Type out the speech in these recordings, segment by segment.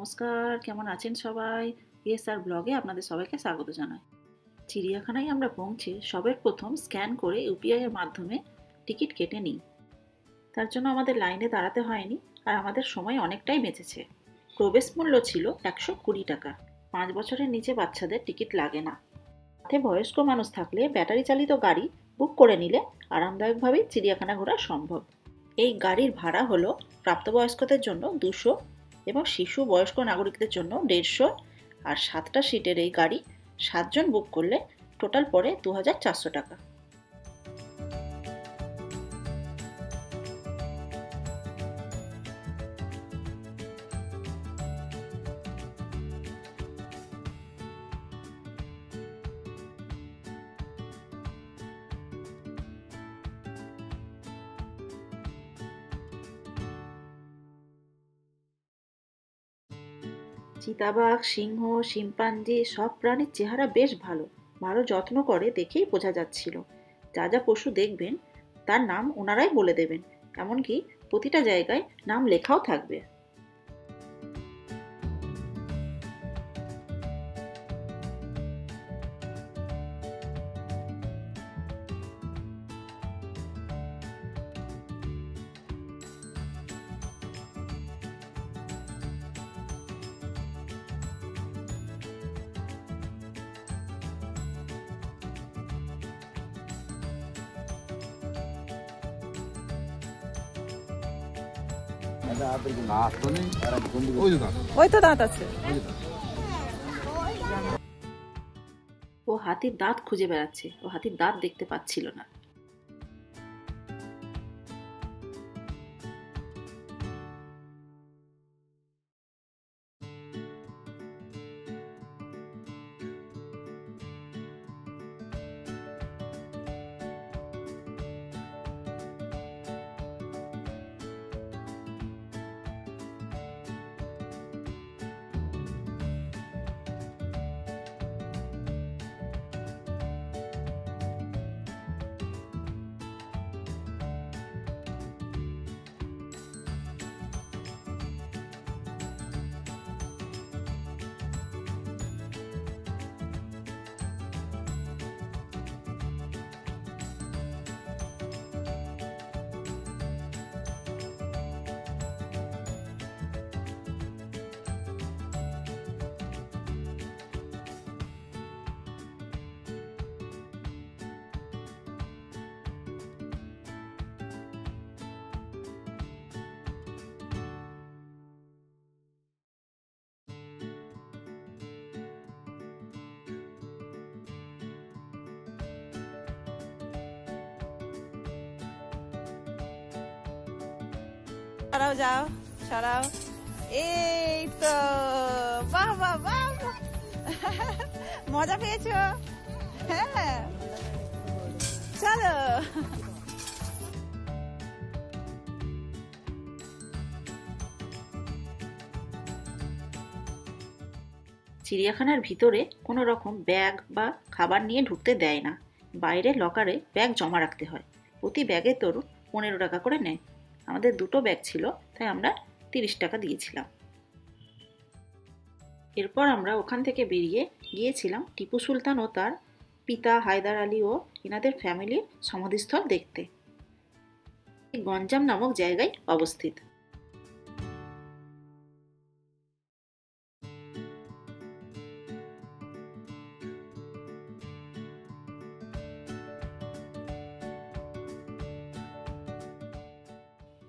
নমস্কার, কেমন আছেন সবাই? ইয়েস ব্লগে আপনাদের সবাইকে স্বাগত জানাই। চিড়িয়াখানায় আমরা পৌঁছে সবার প্রথম স্ক্যান করে ইউপিআই এর মাধ্যমে টিকিট কেটে নিই। তার জন্য আমাদের লাইনে দাঁড়াতে হয়নি আর আমাদের সময় অনেকটাই বেঁচেছে। প্রবেশ মূল্য ছিল 120 টাকা। 5 বছরের নিচে বাচ্চাদের টিকিট লাগে না। সাথে বয়স্ক মানুষ থাকলে ব্যাটারি চালিত গাড়ি বুক করে নিলে আরামদায়কভাবেই চিড়িয়াখানা ঘোরা সম্ভব। এই গাড়ির ভাড়া হলো প্রাপ্তবয়স্কদের জন্য 200 এবং শিশু বয়স্ক নাগরিকদের জন্য 150, আর 7টা সিটের এই গাড়ি 7 জন বুক করলে টোটাল পড়ে 2400 টাকা। চিতাবাঘ, সিংহ, শিম্পাঞ্জি সব প্রাণীর চেহারা বেশ ভালো ভালো যত্ন করে দেখেই বোঝা যাচ্ছিল। যা যা পশু দেখবেন তার নাম ওনারাই বলে দেবেন, এমনকি প্রতিটা জায়গায় নাম লেখাও থাকবে। ওই তো দাঁত আছে। ও হাতির দাঁত খুঁজে বেড়াচ্ছে, ও হাতির দাঁত দেখতে পাচ্ছিল না। সরাও, যাও সরাও। এই তো, বাহ বাহ বাহ, মজা পেয়েছো? হ্যাঁ, চলো। চিড়িয়াখানার ভিতরে কোনো রকম ব্যাগ বা খাবার নিয়ে ঢুকতে দেয় না। বাইরে লকারে ব্যাগ জমা রাখতে হয়। প্রতি ব্যাগে তোর 15 টাকা করে নেয়। আমাদের 2টো ব্যাগ ছিল, তাই আমরা 30 টাকা দিয়েছিলাম। এরপর আমরা ওখান থেকে বেরিয়ে গিয়েছিলাম টিপু সুলতান ও তার পিতা হায়দার আলী ও এনাদের ফ্যামিলির সমাধিস্থল দেখতে। গঞ্জাম নামক জায়গায় অবস্থিত।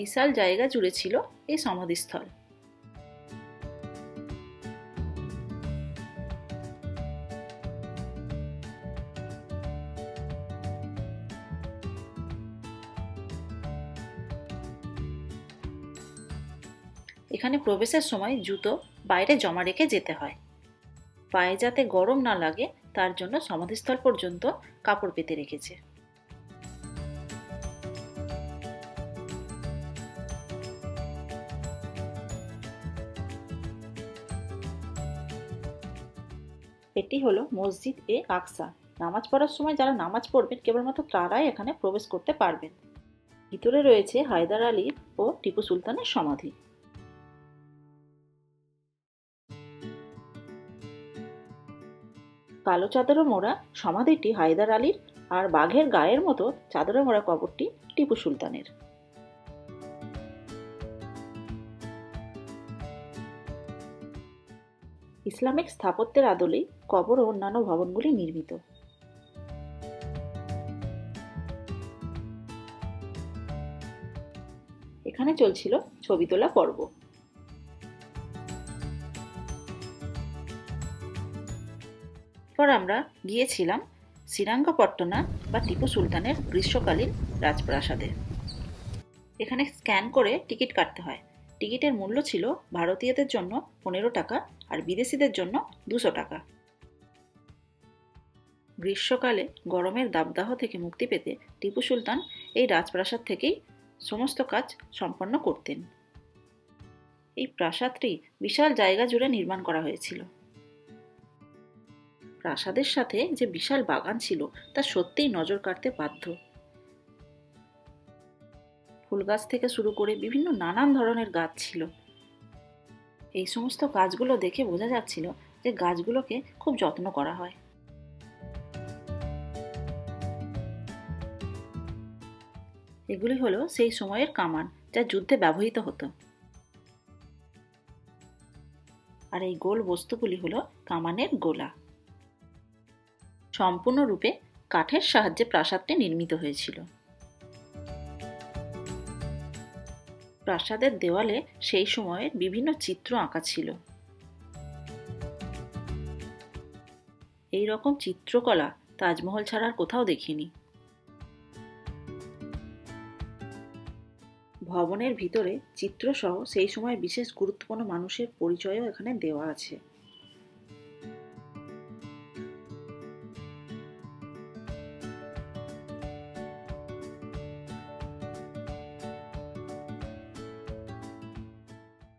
বিশাল জায়গা জুড়ে ছিল এই সমাধিস্থল। এখানে প্রবেশের সময় জুতো বাইরে জমা রেখে যেতে হয়। পায়ে যাতে গরম না লাগে তার জন্য সমাধিস্থল পর্যন্ত কাপড় পেতে রেখেছে। এটি হলো মসজিদ এ আকসা। নামাজ পড়ার সময় যারা নামাজ পড়বেন কেবলমাত্র তারাই এখানে প্রবেশ করতে পারবেন। ভিতরে রয়েছে হায়দার আলীর ও টিপু সুলতানের সমাধি। কালো চাদরে মোড়া সমাধিটি হায়দার আলীর, আর বাঘের গায়ের মতো চাদরে মোড়া কবরটি টিপু সুলতানের। ইসলামিক স্থাপত্যের আদলেই কবর ও অন্যান্য ভবনগুলি নির্মিত। এখানে চলছিল ছবি তোলা পর্ব। এরপর আমরা গিয়েছিলাম শ্রীরঙ্গপট্টনা বা টিপু সুলতানের গ্রীষ্মকালীন রাজপ্রাসাদে। এখানে স্ক্যান করে টিকিট কাটতে হয়। টিকিটের মূল্য ছিল ভারতীয়দের জন্য 15 টাকা আর বিদেশিদের জন্য 200 টাকা। গ্রীষ্মকালে গরমের দাবদাহ থেকে মুক্তি পেতে টিপু সুলতান এই রাজপ্রাসাদ থেকেই সমস্ত কাজ সম্পন্ন করতেন। এই প্রাসাদটি বিশাল জায়গা জুড়ে নির্মাণ করা হয়েছিল। প্রাসাদের সাথে যে বিশাল বাগান ছিল তা সত্যিই নজর কাড়তে বাধ্য। ফুল গাছ থেকে শুরু করে বিভিন্ন নানান ধরনের গাছ ছিল। এই সমস্ত গাছগুলো দেখে বোঝা যাচ্ছিল যে গাছগুলোকে খুব যত্ন করা হয়। এগুলি হলো সেই সময়ের কামান যা যুদ্ধে ব্যবহৃত হতো। আর এই গোল বস্তুগুলি হলো কামানের গোলা। সম্পূর্ণরূপে কাঠের সাহায্যে প্রাসাদটি নির্মিত হয়েছিল। প্রাসাদের দেওয়ালে সেই সময়ের বিভিন্ন চিত্র আঁকা ছিল। এই রকম চিত্রকলা তাজমহল ছাড়া আর কোথাও দেখিনি। ভবনের ভিতরে চিত্রসহ সেই সময় বিশেষ গুরুত্বপূর্ণ মানুষের পরিচয়ও এখানে দেওয়া আছে।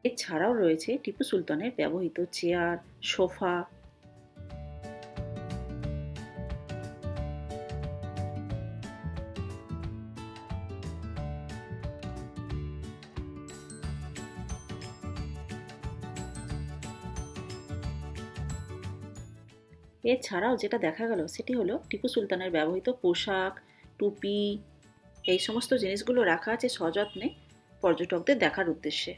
এছাড়াও রয়েছে টিপু সুলতানের ব্যবহৃত চেয়ার, সোফা। এছাড়াও যেটা দেখা গেল সেটি হলো টিপু সুলতানের ব্যবহৃত পোশাক, টুপি, এই সমস্ত জিনিসগুলো রাখা আছে সযত্নে পর্যটকদের দেখার উদ্দেশ্যে।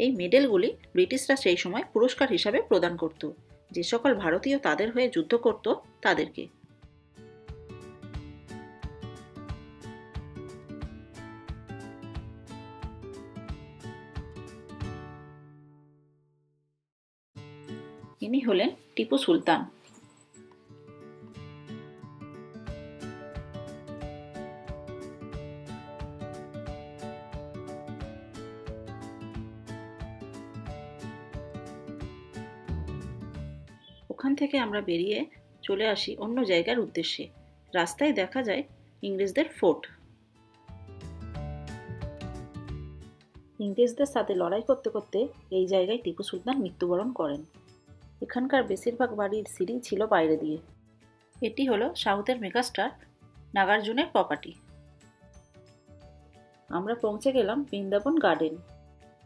এই মেডেলগুলি ব্রিটিশরা সেই সময় পুরস্কার হিসাবে প্রদান করত যে সকল ভারতীয় তাদের হয়ে যুদ্ধ করত তাদেরকে। ইনি হলেন টিপু সুলতান। ওখান থেকে আমরা বেরিয়ে চলে আসি অন্য জায়গার উদ্দেশ্যে। রাস্তায় দেখা যায় ইংরেজদের ফোর্ট। ইংরেজদের সাথে লড়াই করতে করতে এই জায়গায় টিপু সুলতান মৃত্যুবরণ করেন। এখানকার বেশিরভাগ বাড়ির সিঁড়ি ছিল বাইরে দিয়ে। এটি হলো সাউথের মেগাস্টার নাগার্জুনের প্রপার্টি। আমরা পৌঁছে গেলাম বৃন্দাবন গার্ডেন।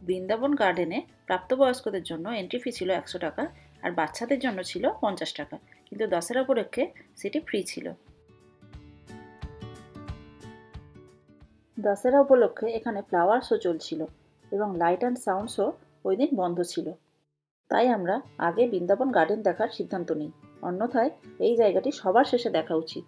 বৃন্দাবন গার্ডেনে প্রাপ্তবয়স্কদের জন্য এন্ট্রি ফি ছিল 100 টাকা আর বাচ্চাদের জন্য ছিল 50 টাকা, কিন্তু দশেরা উপলক্ষে সেটি ফ্রি ছিল। দশেরা উপলক্ষে এখানে ফ্লাওয়ার শো চলছিল এবং লাইট অ্যান্ড সাউন্ড শো ওই দিন বন্ধ ছিল। তাই আমরা আগে বৃন্দাবন গার্ডেন দেখার সিদ্ধান্ত নিই, অন্যথায় এই জায়গাটি সবার শেষে দেখা উচিত।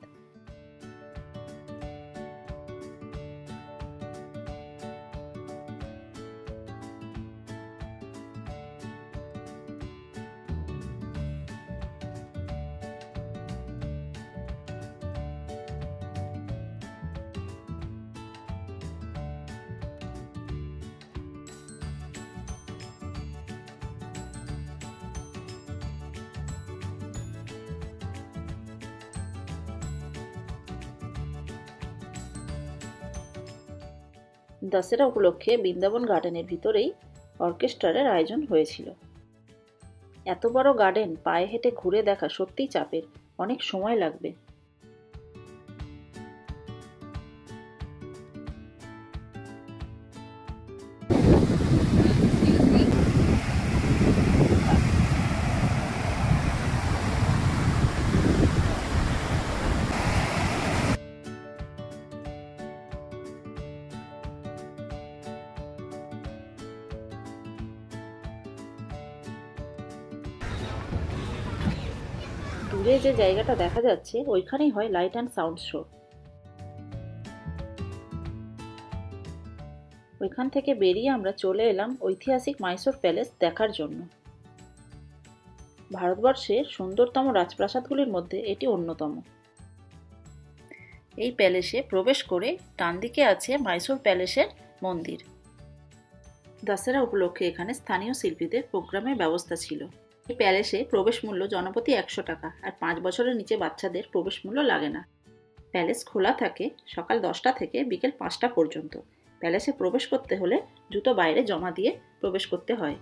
দশেরা উপলক্ষে বৃন্দাবন গার্ডেনের ভিতরেই অর্কেস্ট্রারের আয়োজন হয়েছিল। এত বড় গার্ডেন পায়ে হেঁটে ঘুরে দেখা সত্যিই চাপের, অনেক সময় লাগবে। দূরে যে জায়গাটা দেখা যাচ্ছে ওইখানেই হয় লাইট অ্যান্ড সাউন্ড শো। ওইখান থেকে বেরিয়ে আমরা চলে এলাম ঐতিহাসিক মাইসোর প্যালেস দেখার জন্য। ভারতবর্ষের সুন্দরতম রাজপ্রাসাদগুলির মধ্যে এটি অন্যতম। এই প্যালেসে প্রবেশ করে ডান দিকে আছে মাইসোর প্যালেসের মন্দির। দশেরা উপলক্ষে এখানে স্থানীয় শিল্পীদের প্রোগ্রামের ব্যবস্থা ছিল। এই প্যালেসে প্রবেশ মূল্য জনপ্রতি 100 টাকা, আর 5 বছরের নিচে বাচ্চাদের প্রবেশ মূল্য লাগে না। প্যালেস খোলা থাকে সকাল 10টা থেকে বিকেল 5টা পর্যন্ত। প্যালেসে প্রবেশ করতে হলে জুতো বাইরে জমা দিয়ে প্রবেশ করতে হয়।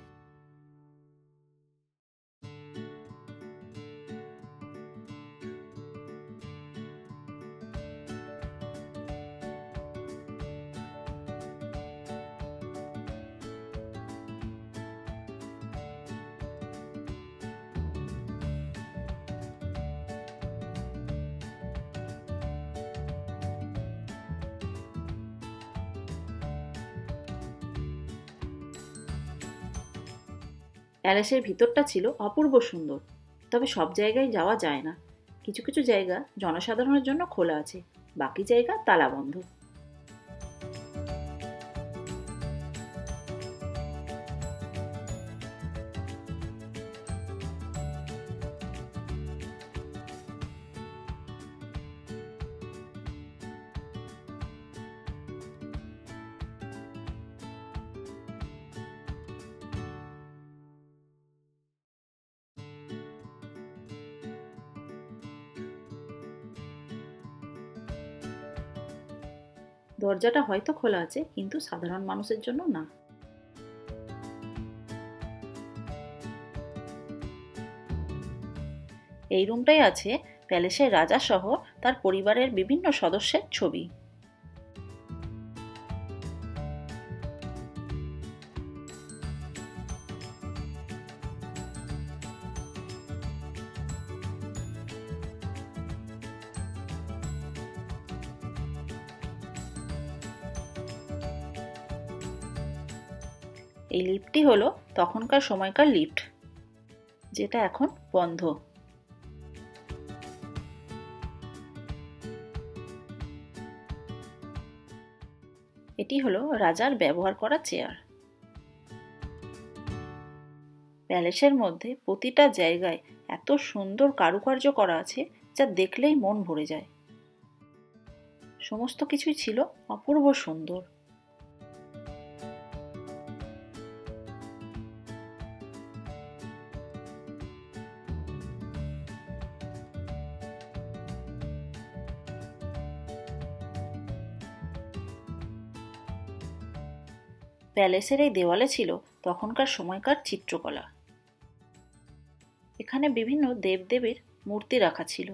প্যালেসের ভিতরটা ছিল অপূর্ব সুন্দর, তবে সব জায়গায় যাওয়া যায় না। কিছু কিছু জায়গা জনসাধারণের জন্য খোলা আছে, বাকি জায়গা তালাবন্ধ। দরজাটা হয়তো খোলা আছে, কিন্তু সাধারণ মানুষের জন্য না। এই রুমটাই আছে প্যালেসের রাজা সহ তার পরিবারের বিভিন্ন সদস্যের ছবি। এই লিফটটি হলো তখনকার সময়কার লিফট, যেটা এখন বন্ধ। এটি হলো রাজার ব্যবহার করা চেয়ার। প্যালেসের মধ্যে প্রতিটা জায়গায় এত সুন্দর কারুকার্য করা আছে যা দেখলেই মন ভরে যায়। সমস্ত কিছুই ছিল অপূর্ব সুন্দর। প্যালেসের এই দেওয়ালে ছিল তখনকার সময়কার চিত্রকলা। এখানে বিভিন্ন দেবদেবীর মূর্তি রাখা ছিল।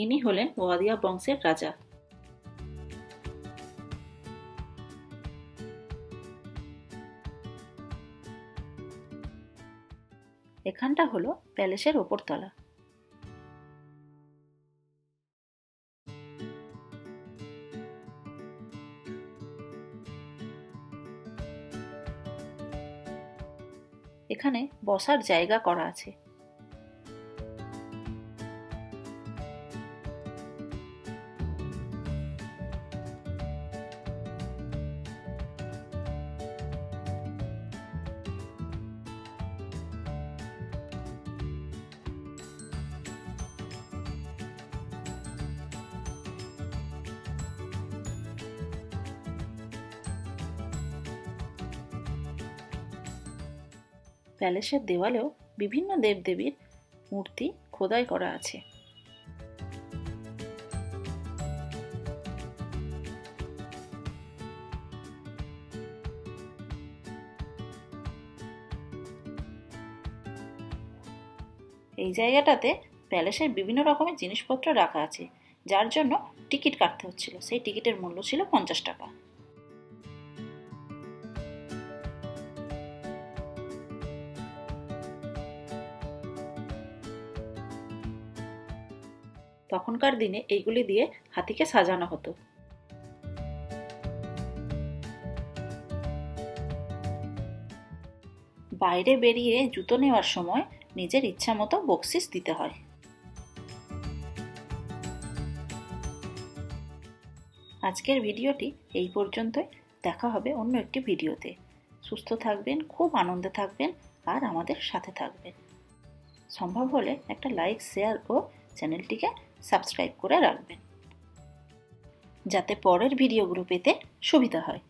ইনি হলেন ওয়াদিয়া বংশের রাজা। এখানটা হলো প্যালেসের ওপরতলা। এখানে বসার জায়গা করা আছে। প্যালেসের দেওয়ালেও বিভিন্ন দেবদেবীর মূর্তি খোদাই করা আছে। এই জায়গাটাতে প্যালেসের বিভিন্ন রকমের জিনিসপত্র রাখা আছে, যার জন্য টিকিট কাটতে হচ্ছিল। সেই টিকিটের মূল্য ছিল 50 টাকা। তখনকার দিনে এইগুলি দিয়ে হাতিকে সাজানো হতো। বাইরে বেরিয়ে জুতো নেওয়ার সময় নিজের ইচ্ছা মতো বকশিস দিতে হয়। আজকের ভিডিওটি এই পর্যন্তই। দেখা হবে অন্য একটি ভিডিওতে। সুস্থ থাকবেন, খুব আনন্দে থাকবেন আর আমাদের সাথে থাকবেন। সম্ভব হলে একটা লাইক, শেয়ার ও চ্যানেলটিকে সাবস্ক্রাইব করে রাখবেন, যাতে পরের ভিডিওগুলো পেতে সুবিধা হয়।